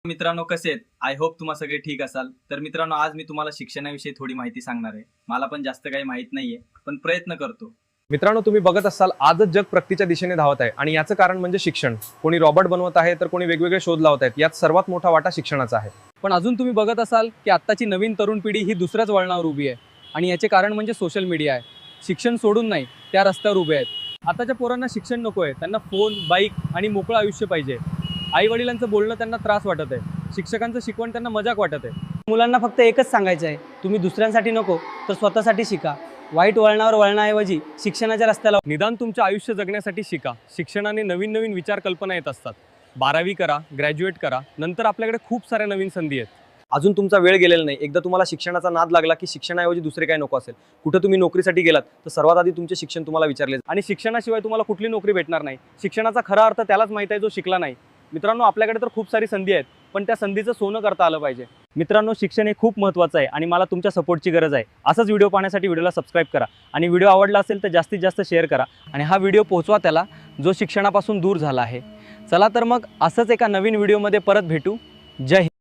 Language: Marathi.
मित्रांनो कसे आहेत? आय होप तुम्हा सगळे ठीक असाल. तर मित्रांनो आज मी तुम्हाला शिक्षणाविषयी थोडी माहिती सांगणार आहे. मला पण जास्त काही माहित नाहीये, पण प्रयत्न करतो. मित्रांनो, तुम्ही बघत असाल आजच जग प्रगतीच्या दिशेने धावत आहे आणि याचं कारण म्हणजे शिक्षण. कोणी रॉबोट बनवत आहे तर कोणी वेगवेगळे शोध लावत आहेत. यात सर्वात मोठा वाटा शिक्षणाचा आहे. पण अजून तुम्ही बघत असाल की आत्ताची नवीन तरुण पिढी ही दुसऱ्याच वळणावर उभी आहे आणि याचे कारण म्हणजे सोशल मीडिया आहे. शिक्षण सोडून नाही, त्या रस्त्यावर उभे आहेत. आताच्या पोरांना शिक्षण नको आहे, त्यांना फोन, बाईक आणि मोकळं आयुष्य पाहिजे. आई वडिलांचं बोलणं त्यांना त्रास वाटत आहे, शिक्षकांचं शिकवण त्यांना मजाक वाटत आहे. मुलांना फक्त एकच सांगायचं आहे, तुम्ही दुसऱ्यांसाठी नको तर स्वतःसाठी शिका. वाईट वळणावर वळण्याऐवजी शिक्षणाच्या रस्त्याला निदान तुमचं आयुष्य जगण्यासाठी शिका. शिक्षणाने नवीन नवीन विचार कल्पना येत असतात. 12वी करा, ग्रॅज्युएट करा, नंतर आपल्याकडे खूप साऱ्या नवीन संधी आहेत. अजून तुमचा वेळ गेलेला नाही. एकदा तुम्हाला शिक्षणाचा नाद लागला की शिक्षणाऐवजी दुसरे काय नको असेल. कुठं तुम्ही नोकरीसाठी गेलात तर सर्वात आधी तुमचे शिक्षण तुम्हाला विचारले जाईल. आणि शिक्षणाशिवाय तुम्हाला कुठली नोकरी भेटणार नाही. शिक्षणाचा खरा अर्थ त्यालाच माहिती आहे जो शिकला नाही. मित्रांनो, आपल्याकडे तर खूप सारी संधी आहेत, पण त्या संधीचं सोनं करता आलं पाहिजे. मित्रांनो, शिक्षण हे खूप महत्त्वाचं आहे आणि मला तुमच्या सपोर्टची गरज आहे. असंच व्हिडिओ पाहण्यासाठी व्हिडिओला सबस्क्राईब करा आणि व्हिडिओ आवडला असेल तर जास्तीत जास्त शेअर करा आणि हा व्हिडिओ पोहोचवा त्याला जो शिक्षणापासून दूर झाला आहे. चला तर मग असंच एका नवीन व्हिडिओमध्ये परत भेटू. जय हिंद.